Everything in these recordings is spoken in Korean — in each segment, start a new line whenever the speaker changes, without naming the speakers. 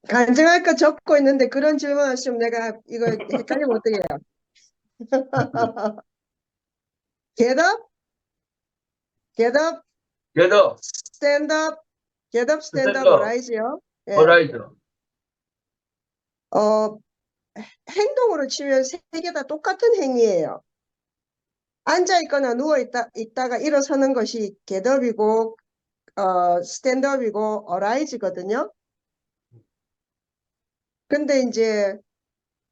간증할 거 적고 있는데 그런 질문 하시면 내가 이거 헷갈리면 어떡해요? Get up, get up,
겟업,
stand up, get up, stand up,
스탠드업,
rise요. 예.
어라이즈.
어, 행동으로 치면 세 개 다 똑같은 행위예요. 앉아 있거나 누워 있다가 일어서는 것이 get up이고, stand up이고, arise거든요. 근데 이제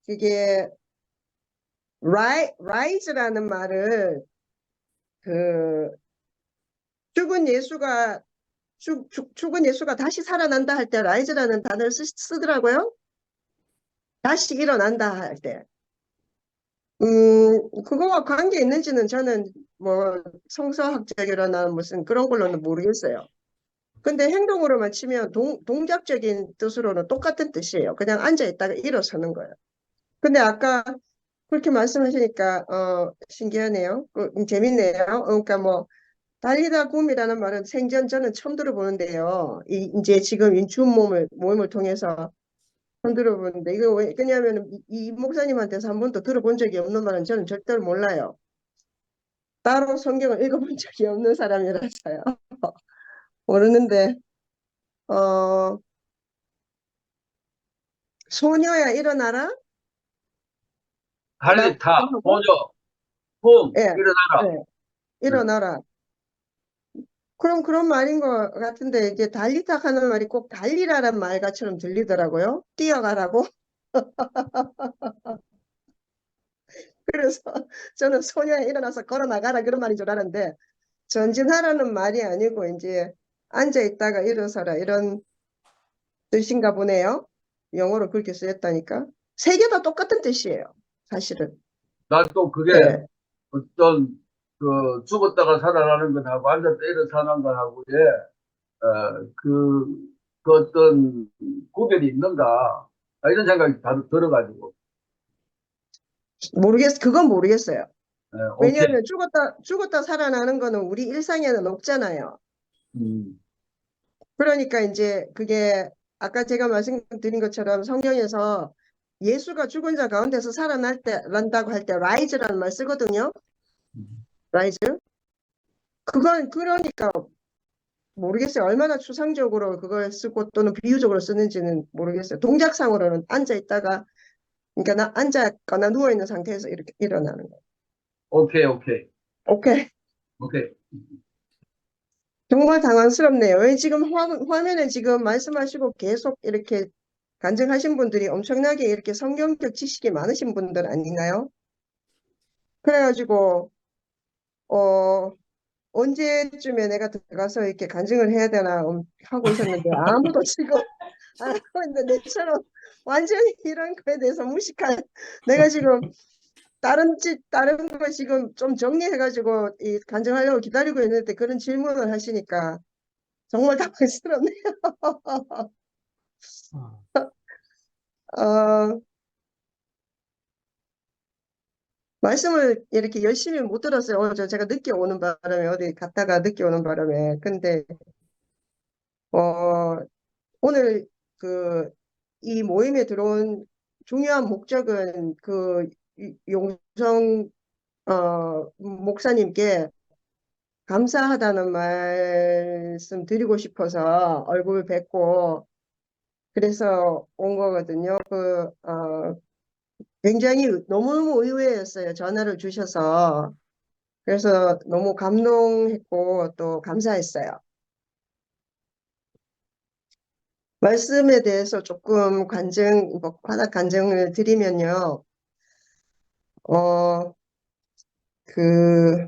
그게 rise라는 말을 그 죽은 예수가 죽은 예수가 다시 살아난다 할 때 rise라는 단어를 쓰더라고요. 다시 일어난다 할 때. 그거와 관계 있는지는 저는 뭐 성서학적이거나 무슨 그런 걸로는 모르겠어요. 근데 행동으로만 치면 동작적인 뜻으로는 똑같은 뜻이에요. 그냥 앉아 있다가 일어서는 거예요. 근데 아까 그렇게 말씀하시니까 신기하네요. 재밌네요. 그러니까 뭐 달리다 굼이라는 말은 생전 저는 처음 들어보는데요. 이제 지금 인춘 모임을 통해서 처음 들어보는데 이거 왜 그냐면 이 목사님한테서 한 번도 들어본 적이 없는 말은 저는 절대로 몰라요. 따로 성경을 읽어본 적이 없는 사람이라서요. 모르는데 어 소녀야 일어나라.
할리 타,
라고 하고
보조, 품,
예,
일어나라.
예,
응.
일어나라. 그럼 그런 말인 것 같은데 이제 달리타 하는 말이 꼭 달리라란 말같처럼 들리더라고요. 뛰어가라고. 그래서 저는 소녀야 일어나서 걸어 나가라 그런 말인 줄 알았는데 전진하라는 말이 아니고 이제 앉아 있다가 일어서라 이런 뜻인가 보네요. 영어로 그렇게 쓰였다니까. 세 개 다 똑같은 뜻이에요. 사실은.
난 또 그게
예.
어떤 그 죽었다가 살아나는 것하고 앉았다 일어서는 것하고 예, 그, 그 어떤 구별이 있는가 이런 생각이 다 들어가지고
그건 모르겠어요.
예, 오케이.
왜냐하면 죽었다 살아나는 거는 우리 일상에는 없잖아요.
음,
그러니까 이제 그게 아까 제가 말씀드린 것처럼 성경에서 예수가 죽은 자 가운데서 난다고 할 때 rise라는 말 쓰거든요. rise. 그건 그러니까 모르겠어요. 얼마나 추상적으로 그걸 쓰고 또는 비유적으로 쓰는지는 모르겠어요. 동작상으로는 앉아 있다가 그러니까 나 앉았거나 누워 있는 상태에서 이렇게 일어나는 거예요.
오케이, 오케이,
오케이.
오케이.
정말 당황스럽네요. 왜 지금 화면에 지금 말씀하시고 계속 이렇게 간증하신 분들이 엄청나게 이렇게 성경적 지식이 많으신 분들 아닌가요? 그래가지고 어 언제쯤에 내가 들어가서 이렇게 간증을 해야 되나 하고 있었는데 아무도 지금 안 하고 있는데 내처럼 완전히 이런 거에 대해서 무식한 내가 지금 다른 거 지금 좀 정리해가지고 이 간증하려고 기다리고 있는데 그런 질문을 하시니까 정말 당황스럽네요. 어, 말씀을 이렇게 열심히 못 들었어요. 제가 늦게 오는 바람에 어디 갔다가 늦게 오는 바람에. 근데 어, 오늘 그 이 모임에 들어온 중요한 목적은 그 용성 목사님께 감사하다는 말씀 드리고 싶어서 얼굴 뵙고 그래서 온 거거든요. 굉장히 너무너무 의외였어요. 전화를 주셔서. 그래서 너무 감동했고 또 감사했어요. 말씀에 대해서 조금 하나 간증을 드리면요. 어, 그,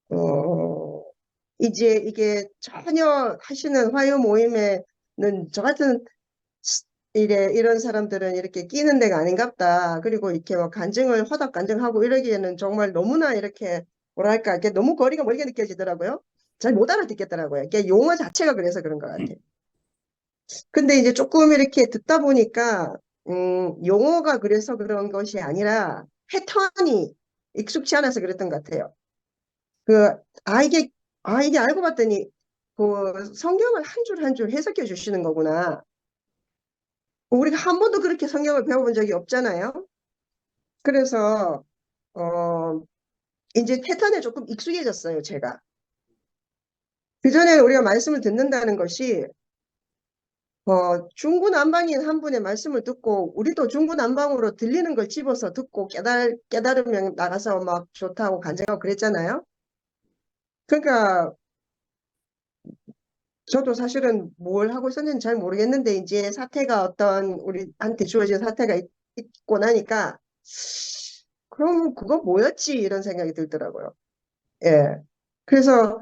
어, 이제 이게 전혀 하시는 화요 모임에는 저 같은 이런 사람들은 이렇게 끼는 데가 아닌갑다. 그리고 이렇게 뭐 간증을 허닥 간증하고 이러기에는 정말 너무나 이렇게 뭐랄까 이게 너무 거리가 멀게 느껴지더라고요. 잘 못 알아듣겠더라고요. 이게 용어 자체가 그래서 그런 것 같아요. 근데 이제 조금 이렇게 듣다 보니까 용어가 그래서 그런 것이 아니라 패턴이 익숙치 않아서 그랬던 것 같아요. 그 아 이게 이게 알고 봤더니 그 성경을 한 줄 한 줄 해석해 주시는 거구나. 우리가 한 번도 그렇게 성경을 배워본 적이 없잖아요. 그래서 어, 이제 패턴에 조금 익숙해졌어요, 제가. 그전에 우리가 말씀을 듣는다는 것이 중구난방인 한 분의 말씀을 듣고 우리도 중구난방으로 들리는 걸 집어서 듣고 깨달으면 나가서 막 좋다고 간증하고 그랬잖아요. 그러니까 저도 사실은 뭘 하고 있었는지 잘 모르겠는데 이제 사태가 어떤 우리한테 주어진 사태가 있고 나니까 그럼 그거 뭐였지 이런 생각이 들더라고요. 예. 그래서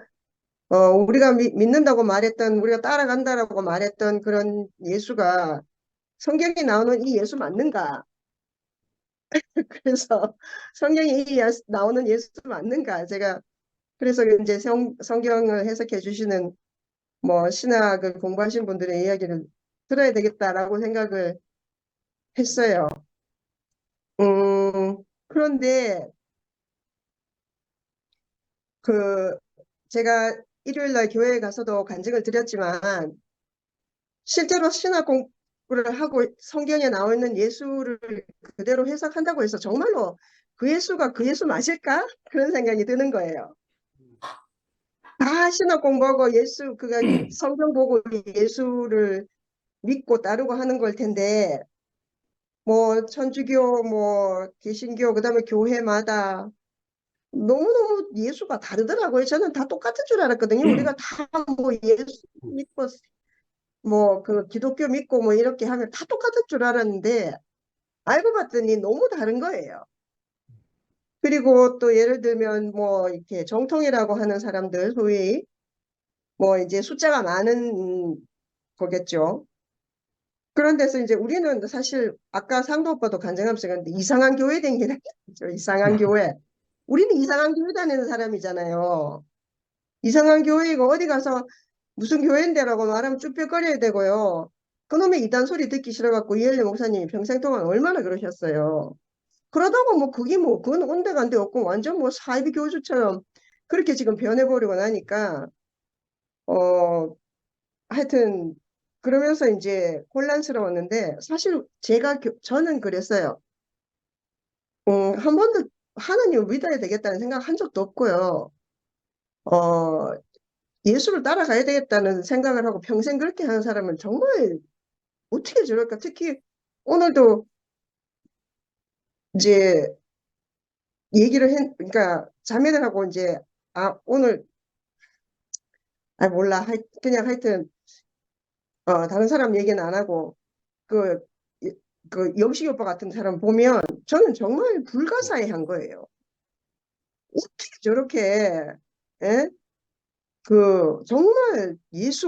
우리가 믿는다고 말했던 우리가 따라간다라고 말했던 그런 예수가 성경에 나오는 이 예수 맞는가? 그래서 성경에 나오는 예수 맞는가? 제가 그래서 이제 성경을 해석해 주시는 뭐 신학을 공부하신 분들의 이야기를 들어야 되겠다라고 생각을 했어요. 그런데 그 제가 일요일 날 교회에 가서도 간증을 드렸지만 실제로 신학 공부를 하고 성경에 나와 있는 예수를 그대로 해석한다고 해서 정말로 그 예수가 그 예수 맞을까? 그런 생각이 드는 거예요. 다 신학 공부하고 그가 성경 보고 예수를 믿고 따르고 하는 걸 텐데 뭐 천주교 뭐 개신교 그다음에 교회마다 너무너무 예수가 다르더라고요. 저는 다 똑같은 줄 알았거든요. 우리가 다 뭐 예수 믿고 뭐 그 기독교 믿고 뭐 이렇게 하면 다 똑같은 줄 알았는데 알고 봤더니 너무 다른 거예요. 그리고 또 예를 들면 뭐 이렇게 정통이라고 하는 사람들 소위 뭐 이제 숫자가 많은 거겠죠. 그런 데서 이제 우리는 사실 아까 상도 오빠도 간증하면서 그랬는데 이상한 교회 댕기는 거죠. 이상한 교회. 우리는 이상한 교회 다니는 사람이잖아요. 이상한 교회이고 어디 가서 무슨 교회인데라고 말하면 쭈뼛거려야 되고요. 그놈의 이단 소리 듣기 싫어갖고 이엘리 목사님이 평생 동안 얼마나 그러셨어요. 그러다가 뭐 그게 뭐 그건 온데간데 없고 완전 뭐 사이비 교주처럼 그렇게 지금 변해버리고 나니까 어 하여튼 그러면서 이제 혼란스러웠는데 사실 저는 그랬어요. 한 번도 하나님을 믿어야 되겠다는 생각 한 적도 없고요. 어, 예수를 따라가야 되겠다는 생각을 하고 평생 그렇게 하는 사람은 정말 어떻게 저럴까? 특히 오늘도 이제 그러니까 자매들하고 이제 오늘 몰라 그냥 하여튼 다른 사람 얘기는 안 하고 그, 그 영식이 오빠 같은 사람 보면 저는 정말 불가사의한 거예요. 어떻게 저렇게 예? 정말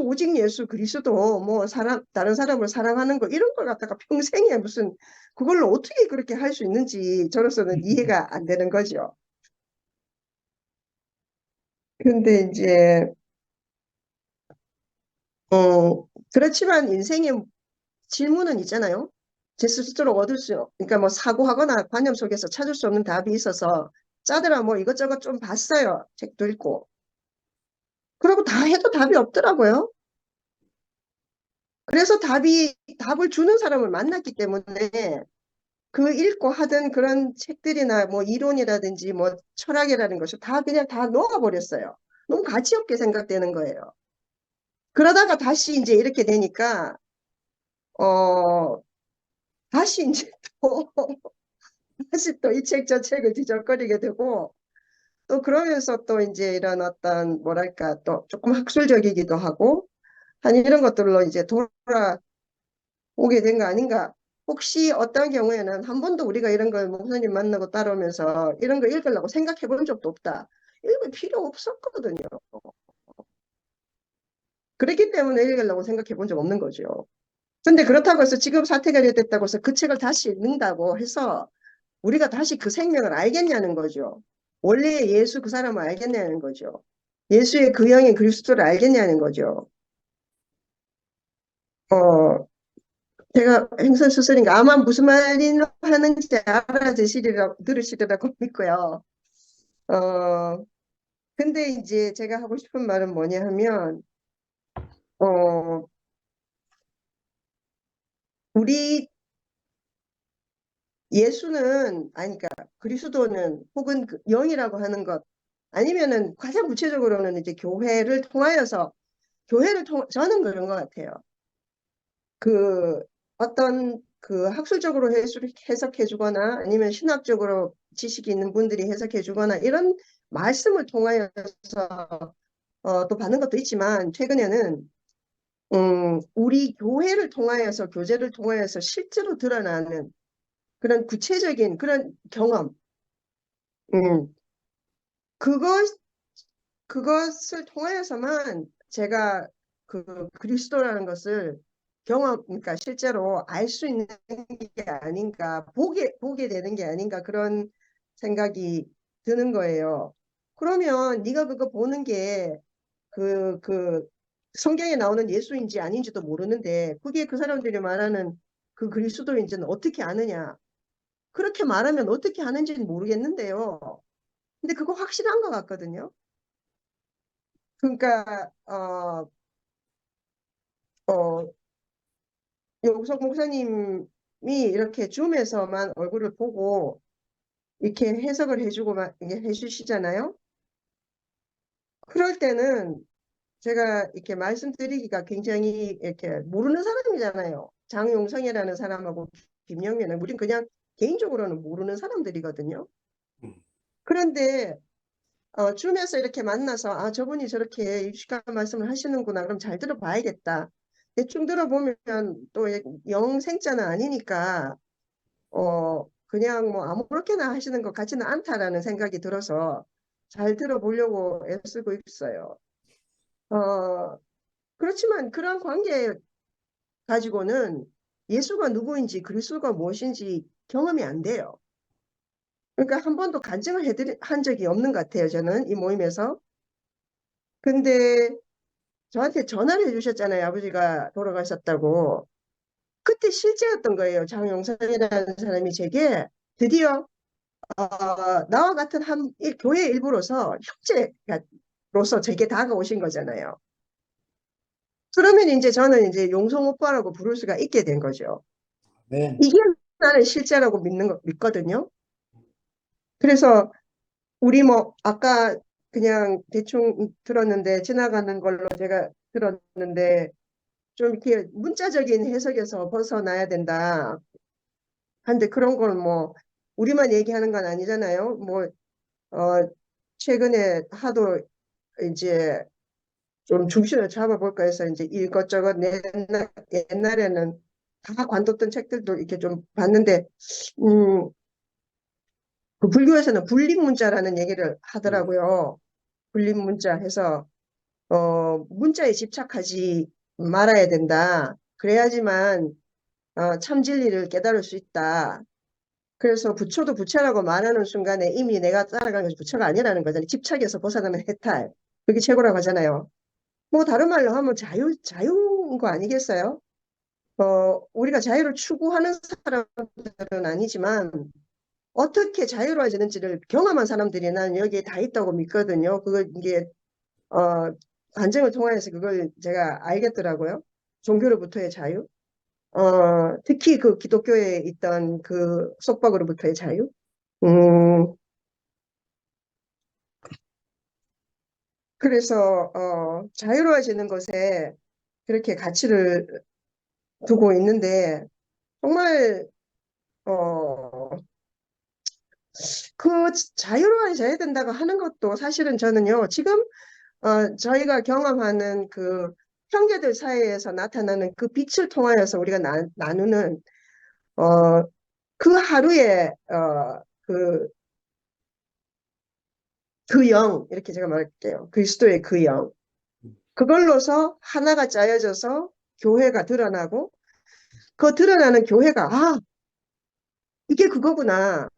오직 예수 그리스도 뭐 다른 사람을 사랑하는 거 이런 걸 갖다가 평생에 무슨 그걸로 어떻게 그렇게 할 수 있는지 저로서는 이해가 안 되는 거죠. 근데 이제 그렇지만 인생의 질문은 있잖아요. 제 스스로 그러니까 뭐 사고하거나 관념 속에서 찾을 수 없는 답이 있어서 짜들아 뭐 이것저것 좀 봤어요. 책도 읽고. 그리고 다 해도 답이 없더라고요. 그래서 답을 주는 사람을 만났기 때문에 그 읽고 하던 그런 책들이나 뭐 이론이라든지 뭐 철학이라는 것을 다 그냥 다 녹아버렸어요. 너무 가치 없게 생각되는 거예요. 그러다가 다시 이제 이렇게 되니까, 어, 다시 이제 또, 다시 또 이 책 저 책을 뒤적거리게 되고, 또 그러면서 또 이제 이런 어떤, 뭐랄까, 또 조금 학술적이기도 하고, 한 이런 것들로 이제 돌아오게 된 거 아닌가. 혹시 어떤 경우에는 한 번도 우리가 이런 걸 목사님 만나고 따라오면서 이런 거 읽으려고 생각해 본 적도 없다. 읽을 필요 없었거든요. 그랬기 때문에 읽으려고 생각해 본 적 없는 거죠. 근데 그렇다고 해서 지금 사태가 됐다고 해서 그 책을 다시 읽는다고 해서 우리가 다시 그 생명을 알겠냐는 거죠. 원래 예수 그 사람을 알겠냐는 거죠. 예수의 그 영인 그리스도를 알겠냐는 거죠. 어, 제가 행설수설인가 아마 무슨 말이 하는지 들으시리라고 믿고요. 어, 근데 이제 제가 하고 싶은 말은 뭐냐 하면, 어, 우리 예수는, 아니, 그러니까 그리스도는 혹은 그 영이라고 하는 것, 아니면은 가장 구체적으로는 이제 저는 그런 것 같아요. 그 어떤 그 학술적으로 해석해 주거나 아니면 신학적으로 지식이 있는 분들이 해석해 주거나 이런 말씀을 통하여서 또 받는 것도 있지만 최근에는 우리 교회를 통하여서 교제를 통하여서 실제로 드러나는 그런 구체적인 그런 경험, 음, 그것 그것을 통하여서만 제가 그 그리스도라는 것을 그러니까 실제로 알 수 있는 게 아닌가, 보게 되는 게 아닌가 그런 생각이 드는 거예요. 그러면 네가 그거 보는 게 그 성경에 나오는 예수인지 아닌지도 모르는데 그게 그 사람들이 말하는 그 그리스도인지는 어떻게 아느냐? 그렇게 말하면 어떻게 하는지는 모르겠는데요. 근데 그거 확실한 것 같거든요. 그러니까 어, 용석 목사님이 이렇게 줌에서만 얼굴을 보고 이렇게 해석을 해주고만 이게 해주시잖아요. 그럴 때는 제가 이렇게 말씀드리기가 굉장히 이렇게 모르는 사람이잖아요. 장용성이라는 사람하고 김영민은 우린 그냥 개인적으로는 모르는 사람들이거든요. 그런데 줌에서 이렇게 만나서 아 저분이 저렇게 유식한 말씀을 하시는구나. 그럼 잘 들어봐야겠다. 대충 들어보면 또 영생자는 아니니까 그냥 뭐 아무렇게나 하시는 것 같지는 않다라는 생각이 들어서 잘 들어보려고 애쓰고 있어요. 어, 그렇지만 그런 관계 가지고는 예수가 누구인지 그리스도가 무엇인지 경험이 안 돼요. 그러니까 한 번도 간증을 한 적이 없는 것 같아요. 저는 이 모임에서. 근데 저한테 전화를 해주셨잖아요. 아버지가 돌아가셨다고. 그때 실제였던 거예요. 장용선이라는 사람이 제게 드디어 나와 같은 교회 일부로서 형제로서 제게 다가오신 거잖아요. 그러면 이제 저는 이제 용성 오빠라고 부를 수가 있게 된 거죠.
네.
이게 나는 실제라고 믿거든요. 그래서 우리 뭐 아까 그냥 대충 들었는데 지나가는 걸로 제가 들었는데 좀 이렇게 문자적인 해석에서 벗어나야 된다. 한데 그런 걸 뭐 우리만 얘기하는 건 아니잖아요. 뭐 최근에 하도 이제 좀 중심을 잡아볼까 해서 이제 이것저것 옛날에는 다 관뒀던 책들도 이렇게 좀 봤는데, 음, 그 불교에서는 불립문자라는 얘기를 하더라고요. 불립문자 해서, 문자에 집착하지 말아야 된다. 그래야지만, 참 진리를 깨달을 수 있다. 그래서 부처도 부처라고 말하는 순간에 이미 내가 따라가는 것이 부처가 아니라는 거잖아요. 집착에서 벗어나면 해탈. 그게 최고라고 하잖아요. 뭐 다른 말로 하면 자유인 거 아니겠어요? 우리가 자유를 추구하는 사람들은 아니지만 어떻게 자유로워지는지를 경험한 사람들이 난 여기에 다 있다고 믿거든요. 이게 어, 간증을 통해서 그걸 제가 알겠더라고요. 종교로부터의 자유. 특히 그 기독교에 있던 그 속박으로부터의 자유. 음, 그래서 자유로워지는 것에 그렇게 가치를 두고 있는데 정말 어, 그 자유로워져야 된다고 하는 것도 사실은 저는요, 지금 저희가 경험하는 그 형제들 사이에서 나타나는 그 빛을 통하여서 우리가 나누는 어, 그 하루에 그 영, 이렇게 제가 말할게요. 그리스도의 그 영. 그걸로서 하나가 짜여져서 교회가 드러나고 그 드러나는 교회가 이게 그거구나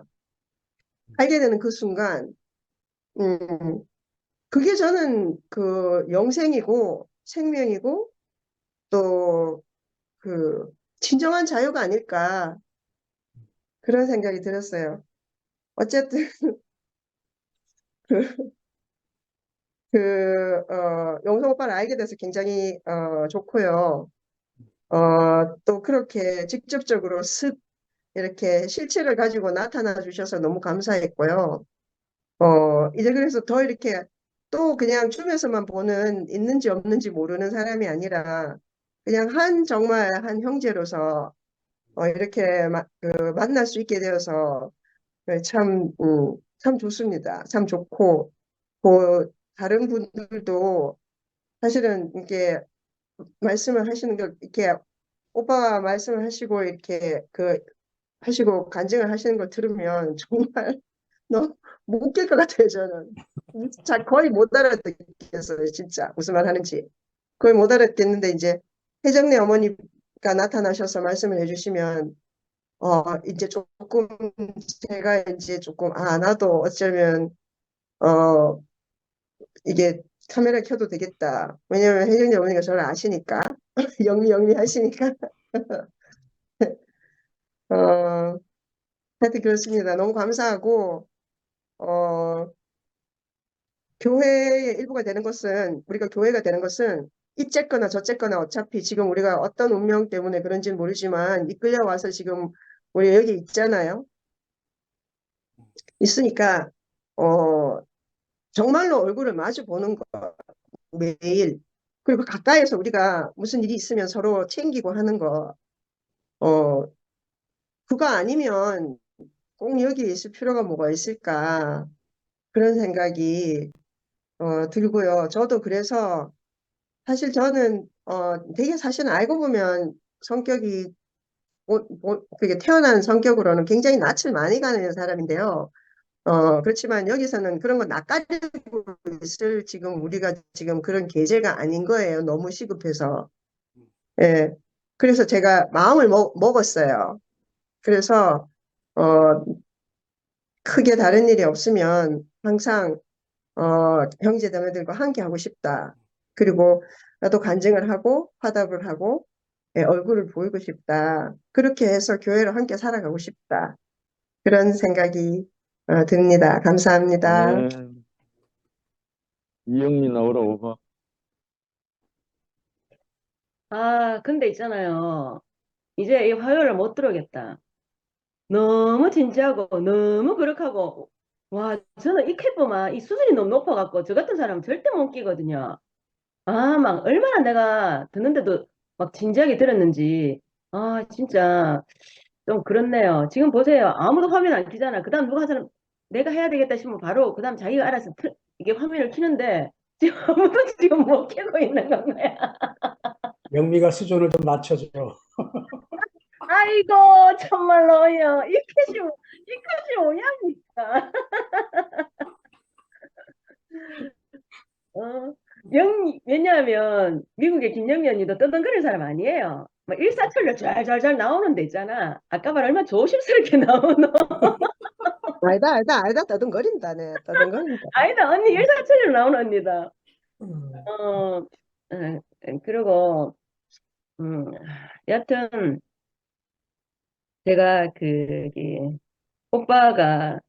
알게 되는 그 순간 음, 그게 저는 그 영생이고 생명이고 또 그 진정한 자유가 아닐까 그런 생각이 들었어요. 어쨌든 영성 오빠를 알게 돼서 굉장히 좋고요. 또 그렇게 직접적으로 슥 이렇게 실체를 가지고 나타나 주셔서 너무 감사했고요. 이제 그래서 더 이렇게 또 그냥 춤에서만 보는 있는지 없는지 모르는 사람이 아니라 그냥 정말 한 형제로서 이렇게 만날 수 있게 되어서 네, 참 좋습니다. 참 좋고, 다른 분들도 사실은 이렇게 말씀을 하시는 거, 이렇게 오빠가 말씀을 하시고 이렇게 하시고 간증을 하시는 걸 들으면 정말 너무 못 웃길 것 같아요, 저는. 거의 못 알아듣겠어요, 진짜. 무슨 말 하는지. 거의 못 알아듣겠는데, 이제 혜정네 어머니가 나타나셔서 말씀을 해주시면, 이제 조금 제가 이제 조금, 나도 어쩌면, 어, 이게 카메라 켜도 되겠다. 왜냐면 혜정네 어머니가 저를 아시니까. 영미 하시니까. 어, 하여튼 그렇습니다. 너무 감사하고, 어, 교회의 일부가 되는 것은, 우리가 교회가 되는 것은 이쨌거나 저쨌거나 어차피 지금 우리가 어떤 운명 때문에 그런지는 모르지만 이끌려와서 지금 우리 여기 있잖아요. 있으니까, 어, 정말로 얼굴을 마주 보는 거 매일. 그리고 가까이에서 우리가 무슨 일이 있으면 서로 챙기고 하는 거, 어, 그거 아니면 꼭 여기 있을 필요가 뭐가 있을까. 그런 생각이, 들고요. 저도 그래서 사실 저는 되게 사실 알고 보면 성격이 그게 태어난 성격으로는 굉장히 낯을 많이 가는 사람인데요. 그렇지만 여기서는 그런 거 낯가리고 있을 지금 우리가 지금 그런 계제가 아닌 거예요. 너무 시급해서. 예. 그래서 제가 마음을 먹었어요. 그래서 어, 크게 다른 일이 없으면 항상 형제자매들과 함께 하고 싶다. 그리고 나도 간증을 하고 화답을 하고 얼굴을 보이고 싶다. 그렇게 해서 교회로 함께 살아가고 싶다. 그런 생각이 듭니다. 감사합니다.
아멘. 이영미 나오라 오바.
근데 있잖아요. 이제 이 화요일을 못 들어오겠다. 너무 진지하고, 너무 거룩하고, 와, 저는 이 캐보만 이 수준이 너무 높아갖고, 저 같은 사람은 절대 못 끼거든요. 막, 얼마나 내가 듣는데도 막 진지하게 들었는지, 진짜 좀 그렇네요. 지금 보세요. 아무도 화면 안 켜잖아. 그 다음 누가 한 사람, 내가 해야 되겠다 싶으면 바로, 그 다음 자기가 알아서 이게 화면을 켜는데, 지금 아무도 지금 못 켜고 있는 건가요?
영미가 수준을 좀 낮춰줘.
아이고, 참말로요. 이 컷이 뭐냐니까. 어, 왜냐하면, 미국의 김영미 언니도 떠듬거리는 사람 아니에요. 막 일사천리 잘 나오는 데 있잖아. 아까 말 얼마나 조심스럽게 나오노.
알다. 떠듬거린다네. 떠듬거린다.
아니다, 언니 일사천리로 나오는 언니다.
음,
어, 그리고, 음, 여튼, 제가 오빠가,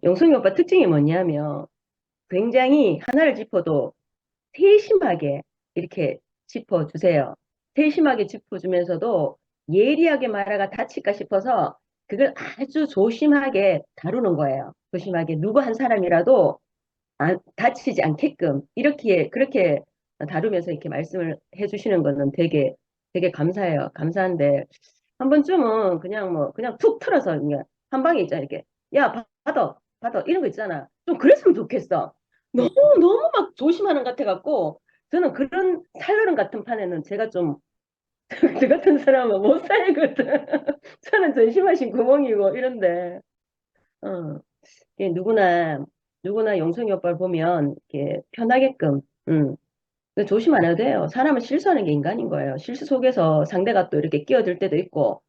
용성이 오빠 특징이 뭐냐면, 굉장히 하나를 짚어도 세심하게 이렇게 짚어주세요. 세심하게 짚어주면서도 예리하게 말하가 다칠까 싶어서 그걸 아주 조심하게 다루는 거예요. 조심하게 누구 한 사람이라도 다치지 않게끔 그렇게 다루면서 이렇게 말씀을 해주시는 거는 되게 감사해요. 감사한데 한 번쯤은 그냥 툭 틀어서 그냥 한 방에 있잖아 이렇게 야 받아 이런 거 있잖아. 좀 그랬으면 좋겠어. 너무 너무 막 조심하는 것 같아갖고 저는 그런 살려는 같은 판에는 제가 좀 저 같은 사람은 못 살거든. 저는 전심하신 구멍이고 이런데 어, 이게 누구나 용성이 오빠를 보면 이렇게 편하게끔 근데 조심 안 해도 돼요. 사람은 실수하는 게 인간인 거예요. 실수 속에서 상대가 또 이렇게 끼어들 때도 있고,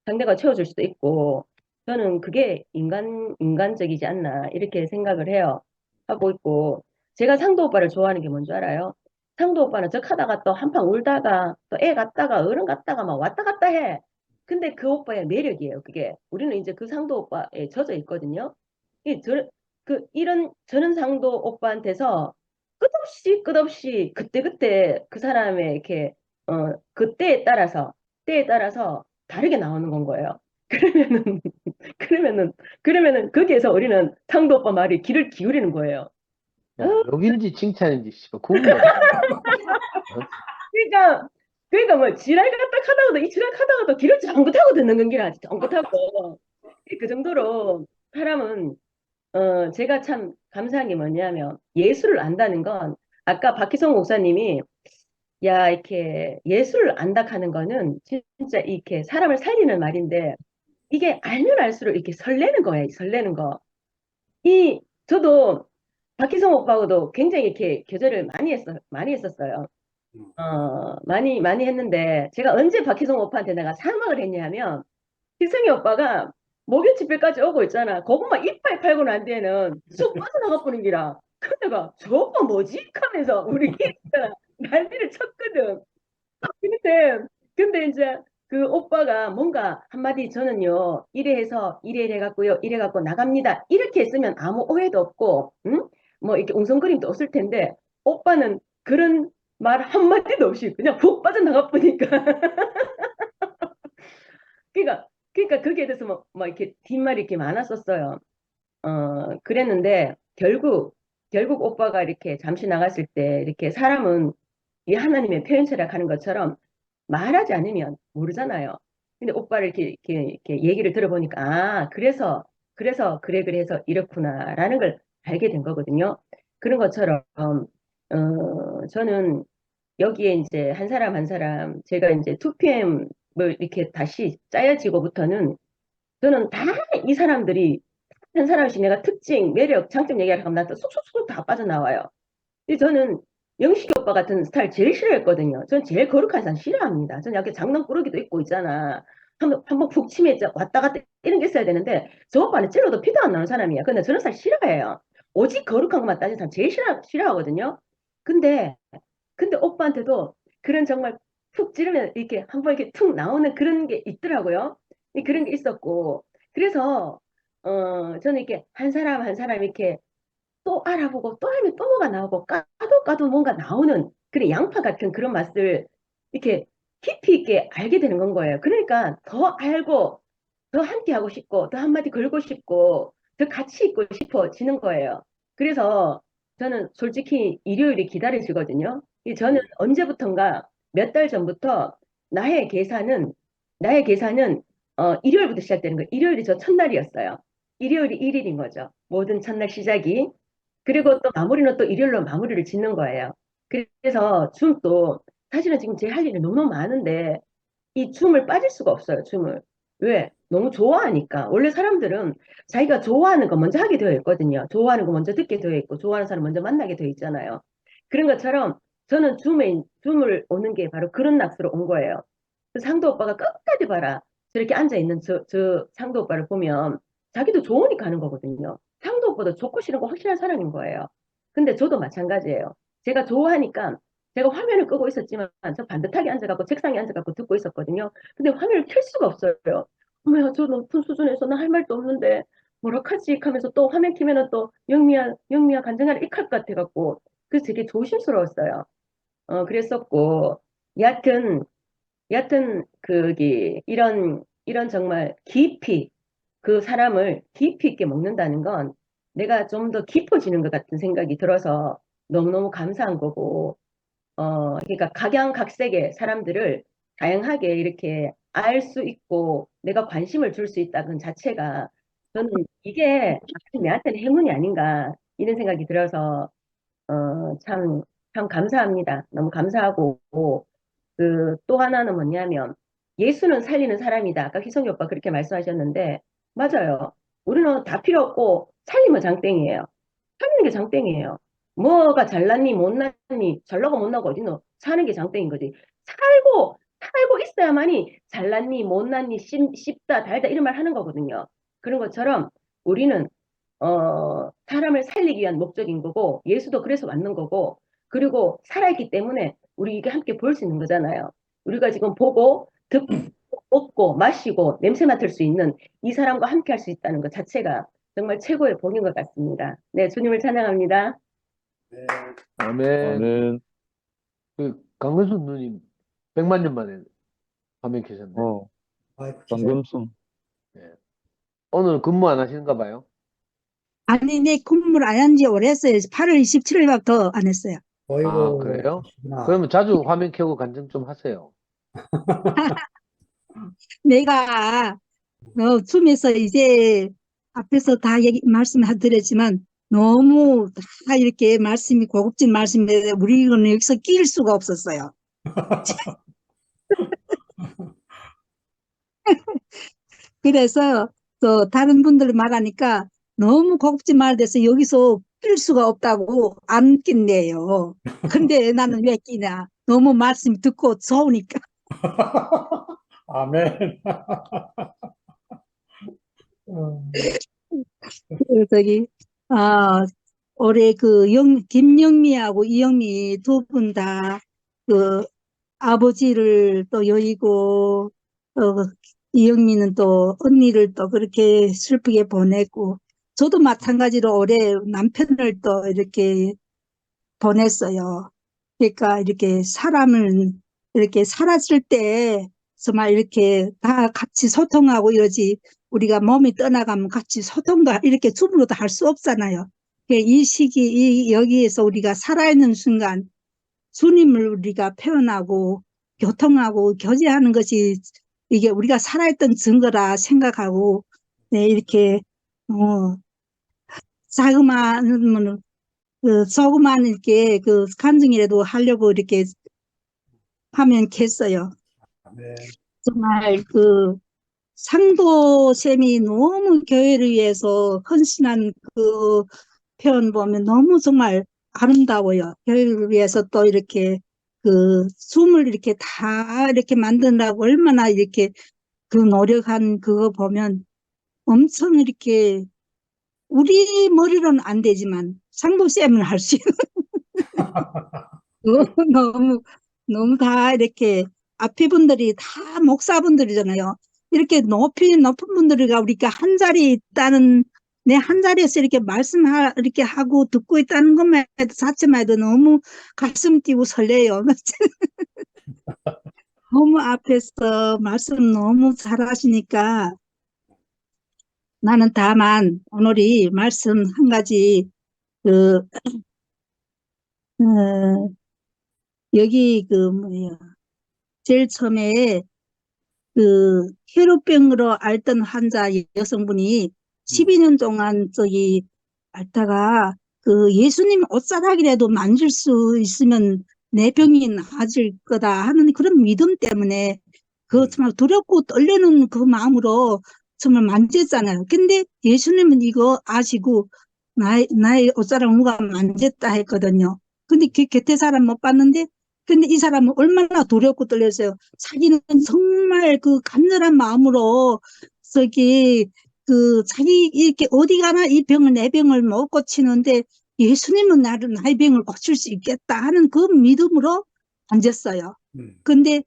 상대가 채워줄 수도 있고, 저는 그게 인간적이지 않나, 이렇게 생각을 해요. 하고 있고, 제가 상도 오빠를 좋아하는 게 뭔지 알아요? 상도 오빠는 저 하다가 또 한판 울다가, 또 애 갔다가 어른 갔다가 막 왔다 갔다 해. 근데 그 오빠의 매력이에요, 그게. 우리는 이제 그 상도 오빠에 젖어 있거든요. 저는 상도 오빠한테서 끝없이 그때그때 그 사람의 이렇게 그 때에 따라서 다르게 나오는 건 거예요. 그러면은, 그러면은 거기에서 우리는 상도 오빠 말이 귀를 기울이는 거예요. 어,
야, 욕인지 칭찬인지 씨발 구분 못해. 어?
그러니까, 그러니까 뭐 지랄 갖다 하다가도 이 지랄 하다가도 귀를 쫑긋하고 듣는 건기라, 쫑긋하고. 그 정도로 사람은, 제가 참 감사한 게 뭐냐면 예술을 안다는 건 아까 박희성 목사님이 야, 이렇게 예술을 안다 하는 거는 진짜 이렇게 사람을 살리는 말인데 이게 알면 알수록 이렇게 설레는 거예요. 설레는 거. 저도 박희성 오빠하고도 굉장히 이렇게 교제를 많이 했었어요. 많이 했는데 제가 언제 박희성 오빠한테 내가 사막을 했냐 하면 희성이 오빠가 목요 집회까지 오고 있잖아. 그것만 이빨 팔고 난 뒤에는 쑥 빠져나가 버린 기라. 그래서 내가 저 오빠 뭐지? 하면서 우리끼리 있잖아. 난리를 쳤거든. 근데 이제 그 오빠가 뭔가 한마디 저는요, 이래 해서 이래 해갖고요, 이래 갖고 나갑니다. 이렇게 했으면 아무 오해도 없고, 응? 뭐 이렇게 웅성거림도 없을 텐데, 오빠는 그런 말 한마디도 없이 그냥 푹 빠져나가 보니까. 그러니까 거기에 대해서 뭐 이렇게 뒷말이 이렇게 많았었어요. 그랬는데, 결국 오빠가 이렇게 잠시 나갔을 때, 이렇게 사람은 이 하나님의 표현체라 하는 것처럼 말하지 않으면 모르잖아요. 근데 오빠를 이렇게 얘기를 들어보니까, 그래 해서 이렇구나라는 걸 알게 된 거거든요. 그런 것처럼, 저는 여기에 이제 한 사람 한 사람, 제가 이제 2PM을 이렇게 다시 짜여지고부터는 저는 다 이 사람들이 한 사람씩 내가 특징, 매력, 장점 얘기하러 가면 나한테 쏙쏙쏙 다 빠져나와요. 근데 저는 영식이 오빠 같은 스타일 제일 싫어했거든요. 전 제일 거룩한 사람 싫어합니다. 전 약간 장난꾸러기도 있고 있잖아. 한번 푹 치면 이제 왔다 갔다 이런 게 있어야 되는데 저 오빠는 찔러도 피도 안 나는 사람이야. 근데 저런 사람 싫어해요. 오직 거룩한 것만 따지는 사람 제일 싫어하거든요. 근데 오빠한테도 그런 정말 푹 찌르면 이렇게 한번 이렇게 툭 나오는 그런 게 있더라고요. 그런 게 있었고 그래서 저는 이렇게 한 사람 한 사람 이렇게 또 알아보고 또 하면 또 뭐가 나오고 까도 뭔가 나오는 그런 양파 같은 그런 맛을 이렇게 깊이 있게 알게 되는 건 거예요. 그러니까 더 알고 더 함께 하고 싶고 더 한마디 걸고 싶고 더 같이 있고 싶어지는 거예요. 그래서 저는 솔직히 일요일이 기다려지거든요. 저는 언제부턴가 몇 달 전부터 나의 계산은 일요일부터 시작되는 거예요. 일요일이 저 첫날이었어요. 일요일이 1일인 거죠. 모든 첫날 시작이. 그리고 또 마무리는 또 일요일로 마무리를 짓는 거예요. 그래서 춤도 사실은 지금 제 할 일이 너무 많은데 이 춤을 빠질 수가 없어요, 춤을. 왜? 너무 좋아하니까. 원래 사람들은 자기가 좋아하는 거 먼저 하게 되어 있거든요. 좋아하는 거 먼저 듣게 되어 있고, 좋아하는 사람 먼저 만나게 되어 있잖아요. 그런 것처럼 저는 춤을 오는 게 바로 그런 낯으로 온 거예요. 그 상도 오빠가 끝까지 봐라. 저렇게 앉아있는 저 상도 오빠를 보면 자기도 좋으니까 하는 거거든요. 상도 오빠도 좋고 싫은 거 확실한 사람인 거예요. 근데 저도 마찬가지예요. 제가 좋아하니까 제가 화면을 끄고 있었지만 저 반듯하게 앉아갖고 책상에 앉아갖고 듣고 있었거든요. 근데 화면을 켤 수가 없어요. 어머야, 저 높은 수준에서 나 할 말도 없는데 뭐라카지 하면서 또 화면 키면은 또 영미야 간증하라 이칼 것 같아갖고 그래서 되게 조심스러웠어요. 그랬었고 여하튼 이런 정말 깊이 그 사람을 깊이 있게 먹는다는 건 내가 좀 더 깊어지는 것 같은 생각이 들어서 너무너무 감사한 거고 그러니까 각양각색의 사람들을 다양하게 이렇게 알 수 있고 내가 관심을 줄 수 있다는 자체가 저는 이게 내한테는 행운이 아닌가 이런 생각이 들어서 참 감사합니다. 너무 감사하고 그 또 하나는 뭐냐면 예수는 살리는 사람이다. 아까 희성이 오빠 그렇게 말씀하셨는데 맞아요. 우리는 다 필요 없고 살리면 장땡이에요. 살리는 게 장땡이에요. 뭐가 잘났니 못났니 잘나고 못나고 어디노 사는 게 장땡인 거지. 살고 있어야만이 잘났니 못났니 씹다 달다 이런 말 하는 거거든요. 그런 것처럼 우리는 사람을 살리기 위한 목적인 거고 예수도 그래서 왔는 거고 그리고 살아있기 때문에 우리 이게 함께 볼 수 있는 거잖아요. 우리가 지금 보고 듣고 먹고 마시고 냄새 맡을 수 있는 이 사람과 함께 할 수 있다는 것 자체가 정말 최고의 복인 것 같습니다. 네, 주님을 찬양합니다.
아멘.
저는
그 강근수 누님 100만 년 만에 화면 켜셨네.
아이고,
방금송.
오늘 근무 안 하시는가 봐요?
아니, 내 근무를 안 한 지 오래했어요. 8월 27일밖에 더 안 했어요.
아,
어이구,
그래요?
그러시구나.
그러면 자주 화면 켜고 간증 좀 하세요.
내가 줌에서 이제 앞에서 다 말씀드렸지만 너무 다 이렇게 말씀이 고급진 말씀인데 우리는 여기서 끼일 수가 없었어요. 그래서 또 다른 분들 말하니까 너무 고급진 말 돼서 여기서 낄 수가 없다고 안 낀대요. 근데 나는 왜 끼냐? 너무 말씀 듣고 좋으니까.
아멘. 음,
저기, 아, 올해 김영미하고 이영미 두 분 다, 아버지를 또 여의고, 이영미는 또 언니를 또 그렇게 슬프게 보냈고, 저도 마찬가지로 올해 남편을 또 이렇게 보냈어요. 그러니까 이렇게 사람을 이렇게 살았을 때 정말 이렇게 다 같이 소통하고 이러지 우리가 몸이 떠나가면 같이 소통도 이렇게 줌으로도 할 수 없잖아요. 이 시기 여기에서 우리가 살아있는 순간 주님을 우리가 표현하고 교통하고 교제하는 것이 이게 우리가 살아있던 증거라 생각하고 네, 이렇게 자그마한 조그만 이렇게 간증이라도 하려고 이렇게 하면 겠어요.
아멘.
정말 상도쌤이 너무 교회를 위해서 헌신한 그 표현 보면 너무 정말 아름다워요. 교회를 위해서 또 이렇게 줌을 이렇게 다 이렇게 만드느라고 얼마나 이렇게 노력한 그거 보면 엄청 이렇게 우리 머리로는 안 되지만 상도쌤은 할 수 있는 너무, 너무 다 이렇게 앞에 분들이 다 목사분들이잖아요. 이렇게 높은 분들이가 우리가 한 자리에 있다는, 내 한 자리에서 이렇게 이렇게 하고 듣고 있다는 것만 해도 자체만 해도 너무 가슴 뛰고 설레요. 너무 앞에서 말씀 너무 잘하시니까 나는 다만 오늘이 말씀 한 가지, 어, 여기 뭐야. 제일 처음에 혈우병으로 앓던 환자 여성분이 12년 동안 앓다가 예수님 옷자락이라도 만질 수 있으면 내 병이 나아질 거다 하는 그런 믿음 때문에 정말 두렵고 떨리는 그 마음으로 정말 만졌잖아요. 근데 예수님은 이거 아시고 나의 옷자락 누가 만졌다 했거든요. 근데 곁에 사람 못 봤는데 근데 이 사람은 얼마나 두렵고 떨렸어요. 자기는 정말 간절한 마음으로 자기 이렇게 어디 가나 이 병을 내 병을 못 고치는데 예수님은 나의 병을 고칠 수 있겠다 하는 그 믿음으로 앉았어요. 근데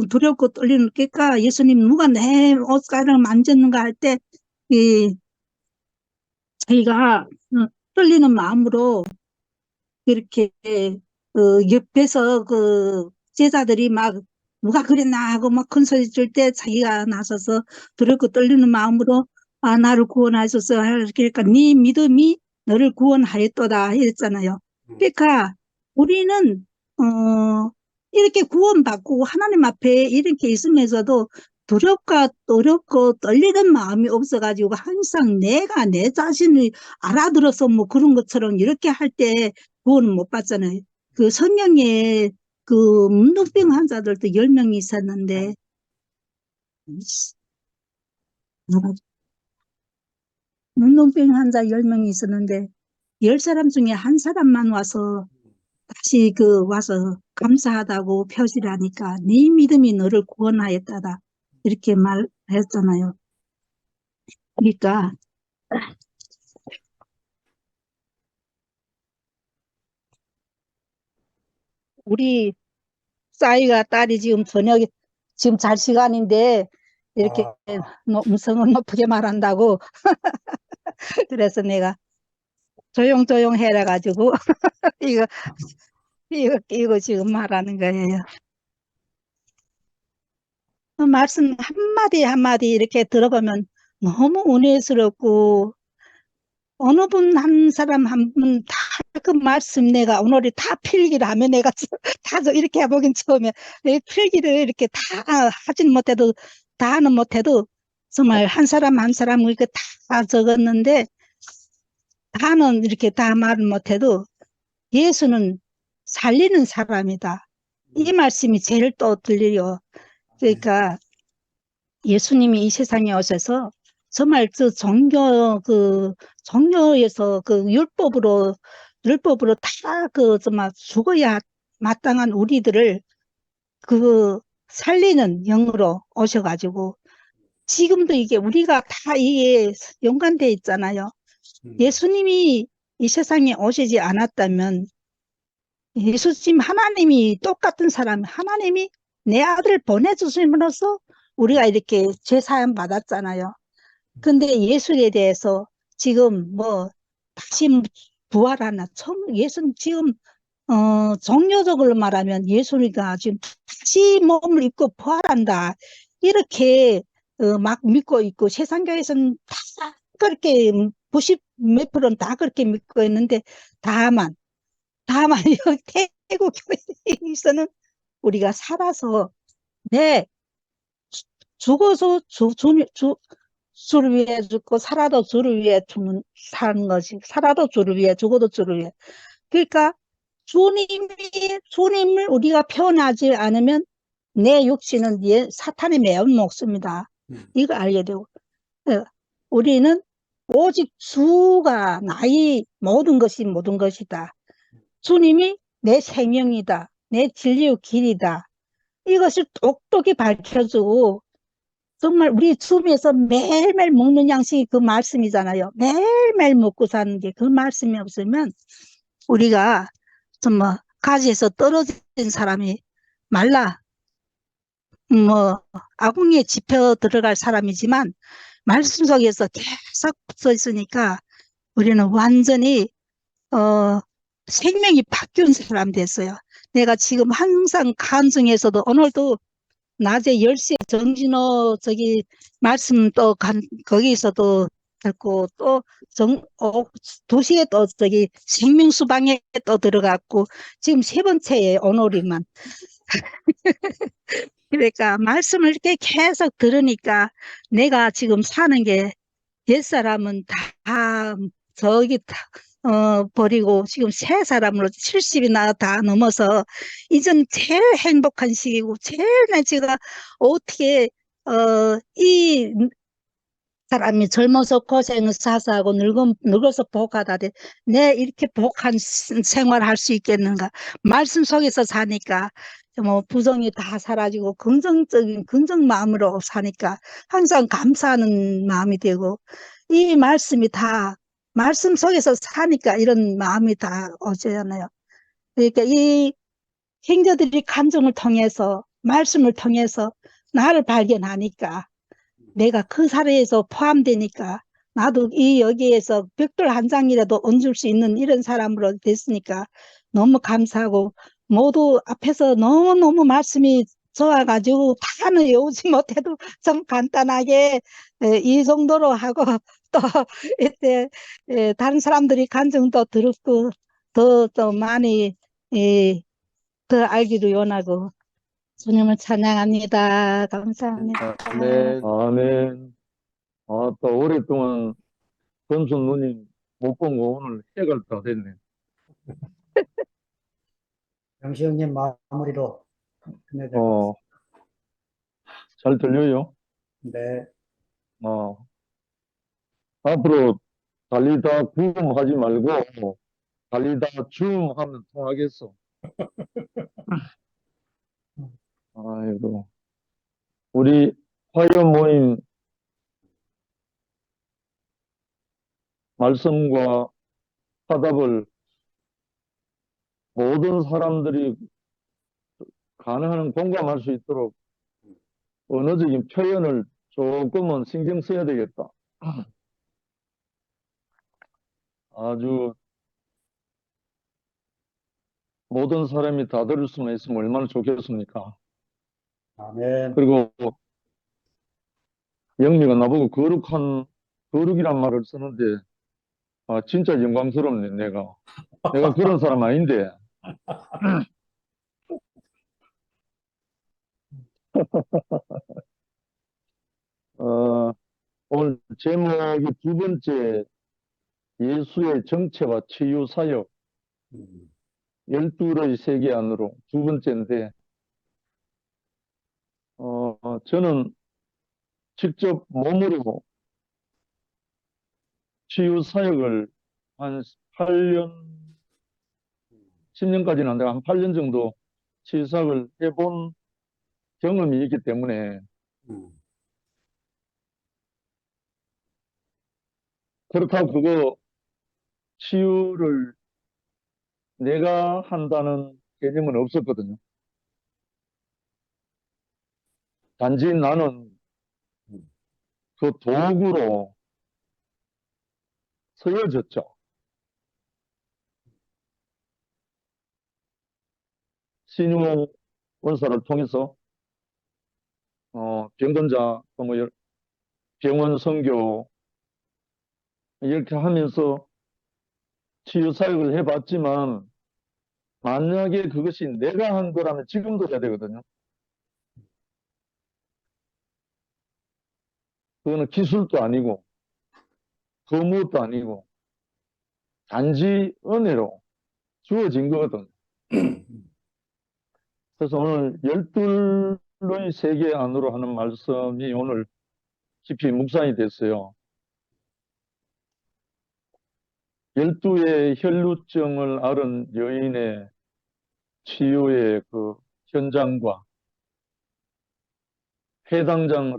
두렵고 떨리는 게까 예수님 누가 내 옷가락을 만졌는가 할 때 자기가 떨리는 마음으로 이렇게 옆에서 제자들이 막 누가 그랬나 하고 막 큰 소리 칠 때 자기가 나서서 두렵고 떨리는 마음으로 나를 구원하소서 그러니까 네 믿음이 너를 구원하였도다 했잖아요. 그러니까 우리는 이렇게 구원받고 하나님 앞에 이렇게 있으면서도 두렵고 떨리는 마음이 없어가지고 항상 내가 내 자신을 알아들어서 뭐 그런 것처럼 이렇게 할 때 구원은 못 받잖아요. 성경에 문둥병 환자들도 10명이 있었는데, 문둥병 환자 10명이 있었는데, 10사람 중에 한 사람만 와서 다시 와서 감사하다고 표시를 하니까, 네 믿음이 너를 구원하였다다. 이렇게 말했잖아요. 그러니까, 우리 싸이가 딸이 지금 지금 잘 시간인데 이렇게 음성을 높게 말한다고 그래서 내가 조용조용 해라 가지고 이거 이거 지금 말하는 거예요. 그 말씀 한마디 한마디 이렇게 들어보면 너무 은혜스럽고, 어느 분 한 사람 한 분 다 그 말씀 내가 오늘이 다 필기를 하면 내가 다 이렇게 해보긴 처음에 내 필기를 이렇게 다 하진 못해도 다는 못해도 정말 한 사람 한 사람 이렇게 다 적었는데 다는 이렇게 다 말은 못해도 예수는 살리는 사람이다. 이 말씀이 제일 또 들려요. 그러니까 예수님이 이 세상에 오셔서 정말 종교에서 율법으로 다 정말 죽어야 마땅한 우리들을 살리는 영으로 오셔가지고 지금도 이게 우리가 다 이게 연관돼 있잖아요. 예수님이 이 세상에 오시지 않았다면 예수님 하나님이 똑같은 사람, 하나님이 내 아들을 보내주심으로써 우리가 이렇게 죄 사함 받았잖아요. 근데 예수에 대해서 지금 다시 부활하나, 예수는 지금, 종교적으로 말하면 예수가 지금 다시 몸을 입고 부활한다. 이렇게, 막 믿고 있고, 세상교에서는 다 그렇게 90 몇 프로는 다 그렇게 믿고 있는데, 다만, 여기 태국 교회에서는 우리가 살아서, 네, 죽어서 주를 위해 죽고 살아도 주를 위해 사는 것이, 살아도 주를 위해 죽어도 주를 위해. 그러니까 주님을 우리가 표현하지 않으면 내 육신은 사탄의 매운 목숨이다. 이거 알게 되고, 예, 우리는 오직 주가 나의 모든 것이다. 주님이 내 생명이다. 내 진리의 길이다. 이것을 똑똑히 밝혀주고, 정말 우리 주변에서 매일매일 먹는 양식이 그 말씀이잖아요. 매일매일 먹고 사는 게 그 말씀이 없으면 우리가 정말 가지에서 떨어진 사람이 말라, 아궁이에 집혀 들어갈 사람이지만 말씀 속에서 계속 붙어 있으니까 우리는 완전히 생명이 바뀐 사람 됐어요. 내가 지금 항상 간증에서도 오늘도 낮에 10시에 정진호 말씀 또 거기서도 듣고 또 2시에 또 생명수방에 또 들어갔고 지금 3번째에 오늘이만. 그러니까 말씀을 이렇게 계속 들으니까 내가 지금 사는 게 옛사람은 다 버리고 지금 새 사람으로 70이나 다 넘어서 이젠 제일 행복한 시기고 제일 제가 어떻게 이 사람이 젊어서 고생을 사서하고 늙어서 복하다대 내 이렇게 복한 생활할 수 있겠는가. 말씀 속에서 사니까 부정이 다 사라지고 긍정 마음으로 사니까 항상 감사하는 마음이 되고 이 말씀이 다 말씀 속에서 사니까 이런 마음이 다 오잖아요. 그러니까 이 형제들이 감정을 통해서 말씀을 통해서 나를 발견하니까 내가 그 사례에서 포함되니까 나도 여기에서 벽돌 한 장이라도 얹을 수 있는 이런 사람으로 됐으니까 너무 감사하고 모두 앞에서 너무너무 말씀이 좋아가지고 다는 외우지 못해도 좀 간단하게 이 정도로 하고 또 이때 다른 사람들이 간증도 들었고 더 많이 더 알기를 원하고 주님을 찬양합니다. 감사합니다.
네.
아멘. 또 오랫동안 전순 누님 못 본 거 오늘 해가 다 됐네.
영시 형님 마무리로 끝내야 될것
어, 잘 들려요?
같습니다. 네.
앞으로 달리다 굼 하지 말고 달리다 줌 하면 통하겠어. 아이고. 우리 화요 모임 말씀과 화답을 모든 사람들이 가능한 공감할 수 있도록 언어적인 표현을 조금은 신경 써야 되겠다. 아주 모든 사람이 다 들을 수만 있으면 얼마나 좋겠습니까?
아멘.
그리고 영미가 나보고 거룩이란 말을 쓰는데, 아, 진짜 영광스럽네, 내가. 내가 그런 사람 아닌데. 어, 오늘 제목이 두 번째, 예수의 정체와 치유 사역,
음,
12의 세계 안으로 두 번째인데, 저는 직접 몸으로 치유 사역을 한 8년, 10년까지는 안 되고 한 8년 정도 치유 사역을 해본 경험이 있기 때문에,
음,
그렇다고 그거 치유를 내가 한다는 개념은 없었거든요. 단지 나는
음,
그 도구로 쓰여졌죠. 신유 원사를 통해서 병든자, 또 뭐 병원 선교 이렇게 하면서 치유 사역을 해봤지만 만약에 그것이 내가 한 거라면 지금도 해야 되거든요. 그거는 기술도 아니고 그 무엇도 아니고 단지 은혜로 주어진 거거든요. 그래서 오늘 열둘의 세계 안으로 하는 말씀이 오늘 깊이 묵상이 됐어요. 12의 혈루증을 앓은 여인의 치유의 그 현장과 회당장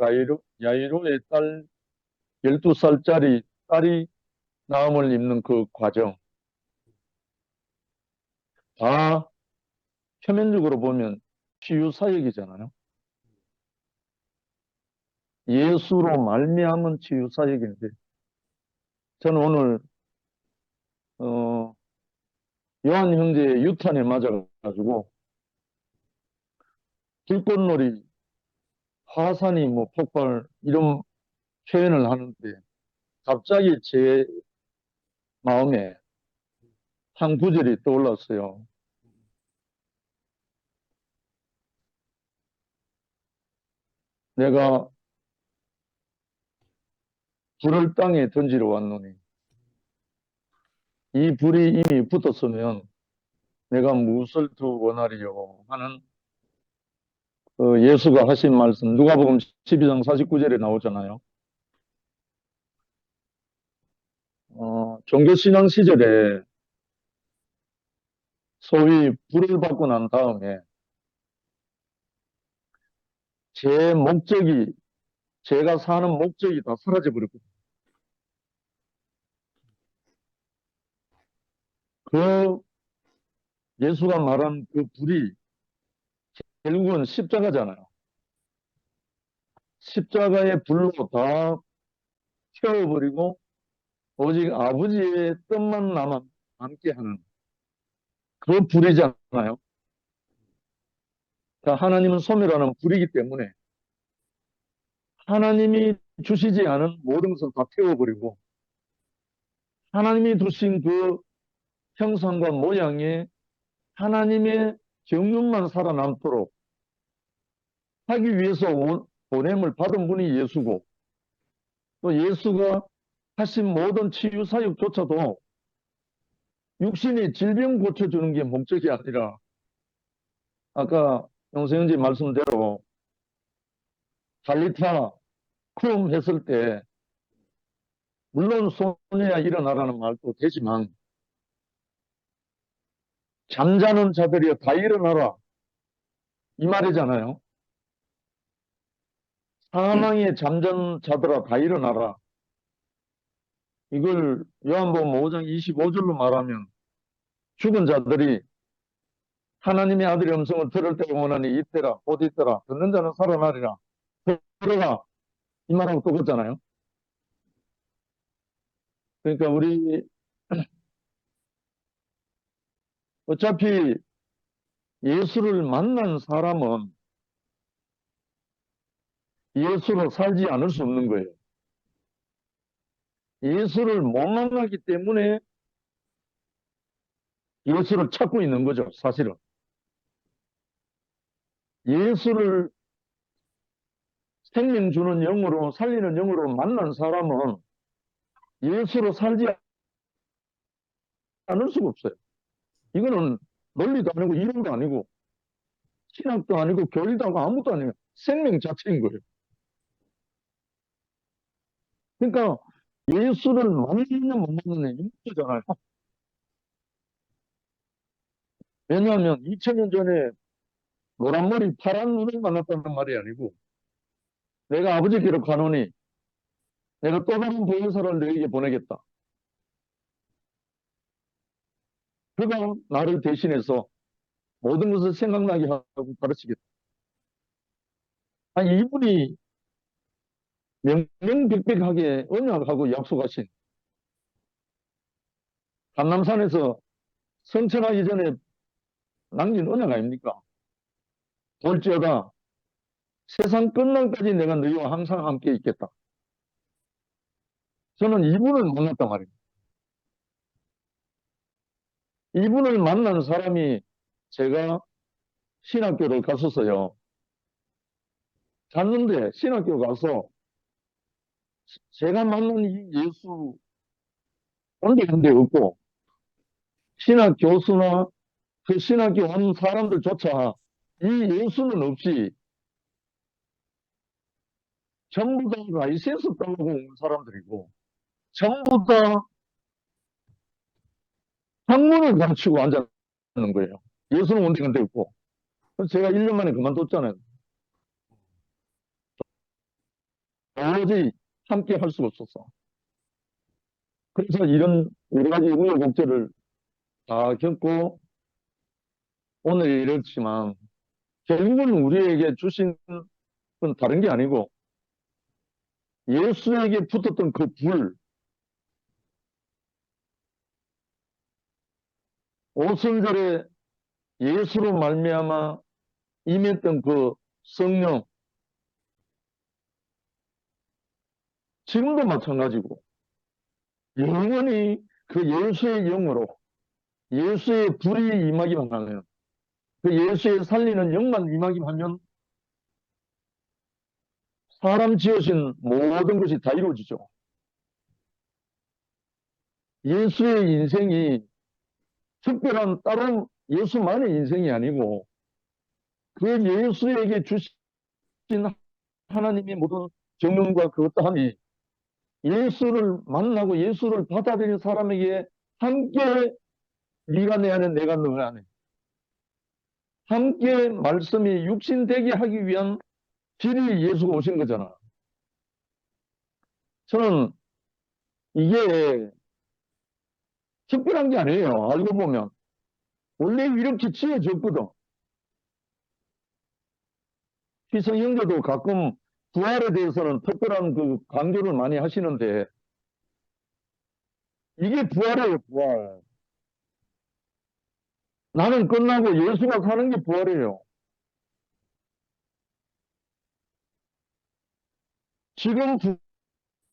야이로의 딸, 12살짜리 딸이 나음을 입는 그 과정. 다 표면적으로 보면 치유 사역이잖아요. 예수로 말미암은 치유 사역인데, 저는 오늘, 요한 형제의 유탄에 맞아가지고, 불꽃놀이, 화산이 뭐 폭발, 이런 표현을 하는데, 갑자기 제 마음에 한 구절이 떠올랐어요. 내가 불을 땅에 던지러 왔노니 이 불이 이미 붙었으면 내가 무엇을 더 원하리요 하는 예수가 하신 말씀 누가복음 12장 49절에 나오잖아요. 종교신앙 시절에 소위 불을 받고 난 다음에 제가 사는 목적이 다 사라져 버렸거든요. 그 예수가 말한 그 불이 결국은 십자가잖아요. 십자가의 불로 다 태워버리고 오직 아버지의 뜻만 남게 하는 그 불이잖아요. 그러니까 하나님은 소멸하는 불이기 때문에 하나님이 주시지 않은 모든 것을 다 태워버리고 하나님이 두신 그 형상과 모양에 하나님의 정육만 살아남도록 하기 위해서 보냄을 받은 분이 예수고 또 예수가 하신 모든 치유 사역조차도 육신의 질병 고쳐주는 게 목적이 아니라 아까 영생연지 말씀대로 달리타 쿰 했을 때 물론 소녀야 일어나라는 말도 되지만 잠자는 자들이여 다 일어나라 이 말이잖아요. 사망의 잠자는 자들아 다 일어나라. 이걸 요한복음 5장 25절로 말하면 죽은 자들이 하나님의 아들의 음성을 들을 때가 오나니 이때라 곧 이때라 듣는 자는 살아나리라 들어가 이 말하고 똑같잖아요. 그러니까 우리 어차피 예수를 만난 사람은 예수로 살지 않을 수 없는 거예요. 예수를 못 만나기 때문에 예수를 찾고 있는 거죠, 사실은. 예수를 생명 주는 영으로, 살리는 영으로 만난 사람은 예수로 살지 않을 수가 없어요. 이거는 논리도 아니고 이론도 아니고 신학도 아니고 교리도 아니고 아무것도 아니에요. 생명 자체인 거예요. 그러니까 예수를 만나느냐 못 만나느냐 이 문제잖아요. 왜냐하면 2000년 전에 노란머리 파란 눈을 만났다는 말이 아니고 내가 아버지께로 가노니 내가 또 다른 보혜사를 너에게 보내겠다. 그가 나를 대신해서 모든 것을 생각나게 하고 가르치겠다. 아니, 이분이 명명백백하게 언약하고 약속하신 감남산에서 성천하기 전에 남긴 언약 아닙니까? 볼지어다 세상 끝날까지 내가 너희와 항상 함께 있겠다. 저는 이분을 만났단 말입니다. 이분을 만난 사람이 제가 신학교를 갔었어요. 갔는데 신학교 가서 제가 만난 이 예수 온데 한데 없고 신학 교수나 그 신학교 온 사람들조차 이 예수는 없이 전부 다 라이센스 따고 온 사람들이고 전부 다 학문을 가르치고 앉아있는 거예요. 예수는 온데 간데 없고. 그래서 제가 1년 만에 그만뒀잖아요. 도저히 함께 할 수가 없었어. 그래서 이런 여러 가지 우여곡절을 다 겪고 오늘 이렇지만 결국은 우리에게 주신 건 다른 게 아니고 예수에게 붙었던 그 불, 오순절에 예수로 말미암아 임했던 그 성령, 지금도 마찬가지고 영원히 그 예수의 영으로 예수의 불이 임하기만 하면 그 예수의 살리는 영만 임하기만 하면 사람 지으신 모든 것이 다 이루어지죠. 예수의 인생이 특별한 다른 예수만의 인생이 아니고 그 예수에게 주신 하나님의 모든 정령과 그 어떠함이 예수를 만나고 예수를 받아들인 사람에게 함께 네가 내 안에 내가 너 안에 함께 말씀이 육신되게 하기 위한 길이 예수가 오신 거잖아. 저는 이게 특별한 게 아니에요. 알고 보면 원래 이렇게 지어졌거든. 희성 형제도 가끔 부활에 대해서는 특별한 그 강조를 많이 하시는데 이게 부활이에요, 부활. 나는 끝나고 예수가 사는 게 부활이에요. 지금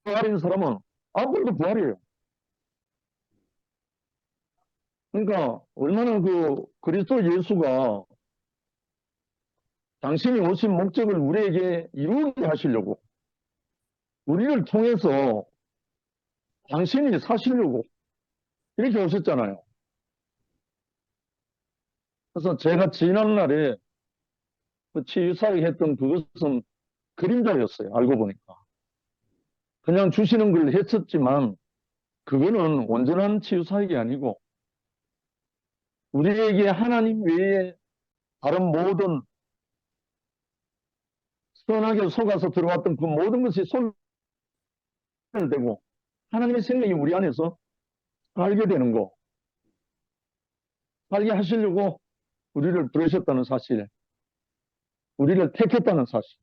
부활인 사람은 앞으로도 부활이에요. 그러니까 얼마나 그 그리스도 예수가 당신이 오신 목적을 우리에게 이루게 하시려고 우리를 통해서 당신이 사시려고 이렇게 오셨잖아요. 그래서 제가 지난날에 그 치유사역 했던 그것은 그림자였어요. 알고 보니까. 그냥 주시는 걸 했었지만 그거는 온전한 치유사역이 아니고 우리에게 하나님 외에 다른 모든 선하게 속아서 들어왔던 그 모든 것이 소멸되고 하나님의 생명이 우리 안에서 살게 되는 거. 살게 하시려고 우리를 부르셨다는 사실, 우리를 택했다는 사실.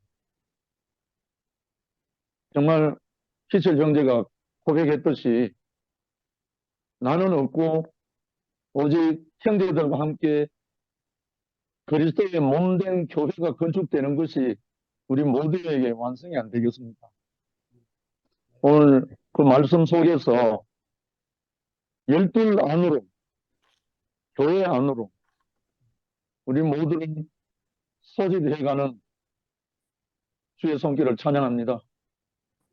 정말 희철 형제가 고백했듯이 나는 없고 오직 형제들과 함께 그리스도의 몸된 교회가 건축되는 것이 우리 모두에게 완성이 안 되겠습니까? 오늘 그 말씀 속에서 열둘 안으로, 교회 안으로 우리 모두를 소집해가는 주의 손길을 찬양합니다.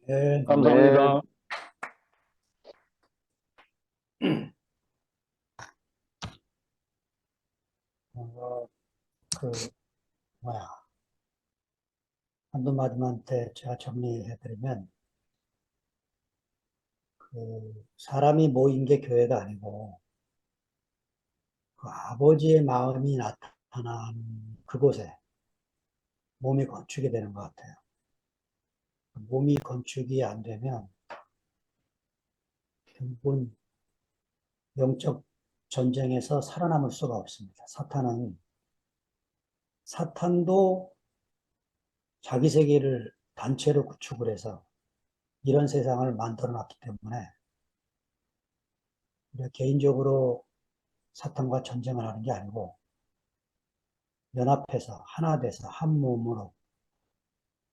네,
감사합니다.
그 뭐야 한두 마디만 제가 정리해드리면 그 사람이 모인 게 교회가 아니고 그 아버지의 마음이 나타나는 그곳에 몸이 건축이 되는 것 같아요. 몸이 건축이 안 되면 결국은 영적 전쟁에서 살아남을 수가 없습니다. 사탄도 자기 세계를 단체로 구축을 해서 이런 세상을 만들어 놨기 때문에 우리가 개인적으로 사탄과 전쟁을 하는 게 아니고 연합해서 하나 돼서 한 몸으로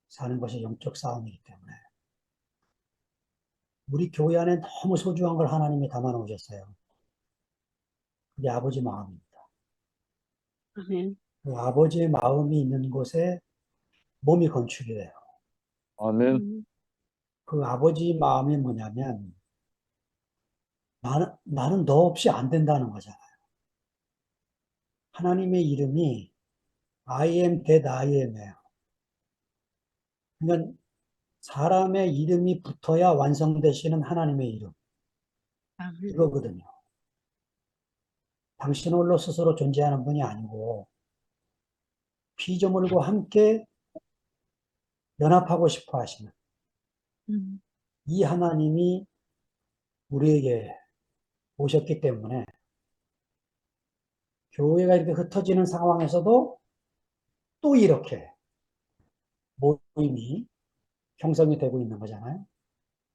사는 것이 영적 싸움이기 때문에 우리 교회 안에 너무 소중한 걸 하나님이 담아 놓으셨어요. 그게 아버지 마음입니다.
아멘.
그 아버지의 마음이 있는 곳에 몸이 건축이 돼요.
아멘.
그 아버지 마음이 뭐냐면 나는 너 없이 안 된다는 거잖아요. 하나님의 이름이 I am that I am이에요. 그러니까 사람의 이름이 붙어야 완성되시는 하나님의 이름.
아멘.
이거거든요. 당신 홀로 스스로 존재하는 분이 아니고 피조물과 함께 연합하고 싶어 하시는 이 하나님이 우리에게 오셨기 때문에 교회가 이렇게 흩어지는 상황에서도 또 이렇게 모임이 형성이 되고 있는 거잖아요.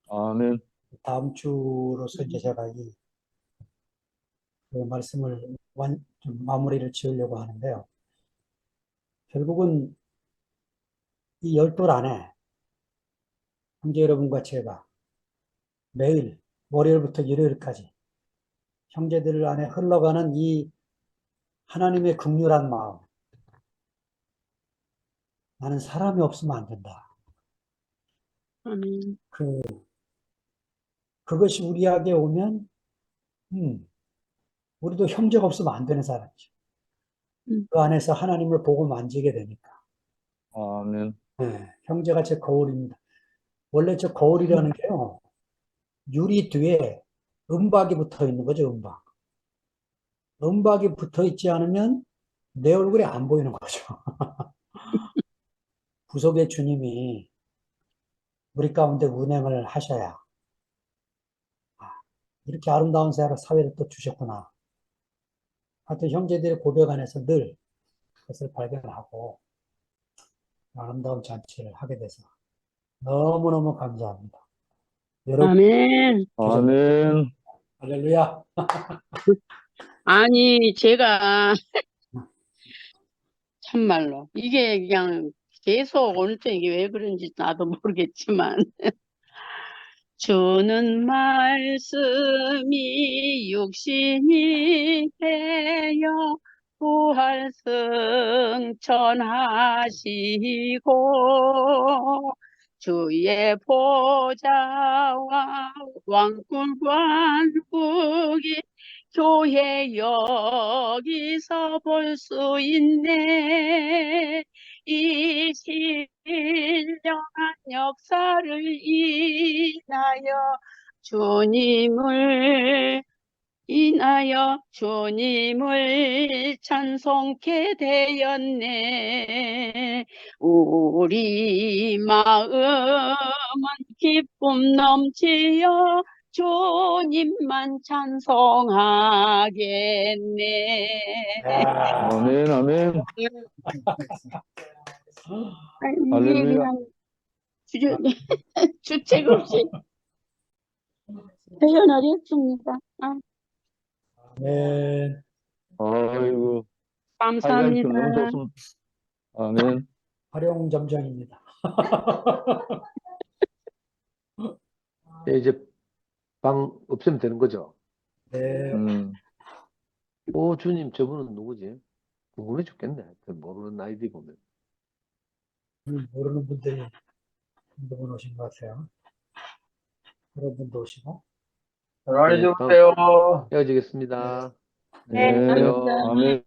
아멘.
다음 주로서 이제 제가 그 말씀을 좀 마무리를 지으려고 하는데요. 결국은 이 열둘 안에 형제 여러분과 제가 매일 월요일부터 일요일까지 형제들 안에 흘러가는 이 하나님의 긍휼한 마음. 나는 사람이 없으면 안 된다.
아멘.
그것이 우리에게 오면, 우리도 형제가 없으면 안 되는 사람이죠. 그 안에서 하나님을 보고 만지게 되니까.
아멘.
네, 형제가 제 거울입니다. 원래 저 거울이라는 게요, 유리 뒤에 은박이 붙어 있는 거죠, 은박. 은박이 붙어 있지 않으면 내 얼굴이 안 보이는 거죠. 구속의 주님이 우리 가운데 운행을 하셔야, 이렇게 아름다운 사회를 또 주셨구나. 하여튼 형제들의 고백 안에서 늘 그것을 발견하고 아름다운 잔치를 하게 돼서 너무너무 감사합니다. 여러분,
아멘.
아멘.
할렐루야.
아니, 제가 참말로 이게 그냥 계속 오늘따라 이게 왜 그런지 나도 모르겠지만 주는 말씀이 육신이 되어 부활 승천하시고 주의 보좌와 왕국 왕국이 교회 여기서 볼 수 있네. 이 신령한 역사를 인하여 주님을 찬송케 되었네. 우리 마음은 기쁨 넘치어 주님만 찬송하겠네.
아멘. 아멘.
이게
할렐루야.
그냥 주책 없이 표현을 했습니다.
네.
아이고. 하이라이트 너무
감사합니다.
좋습니다. 아멘.
활용점정입니다.
예, 이제 방 없애면 되는 거죠?
네,
오, 주님, 저분은 누구지? 궁금해 죽겠네. 하여튼 모르는 아이디 보면.
모르는 분들이 한두 분 오신 것 같아요. 그런 분도 오시고.
많이
네,
주무세요.
헤어지겠습니다.
네,
네,
안녕히 계세요.
아멘.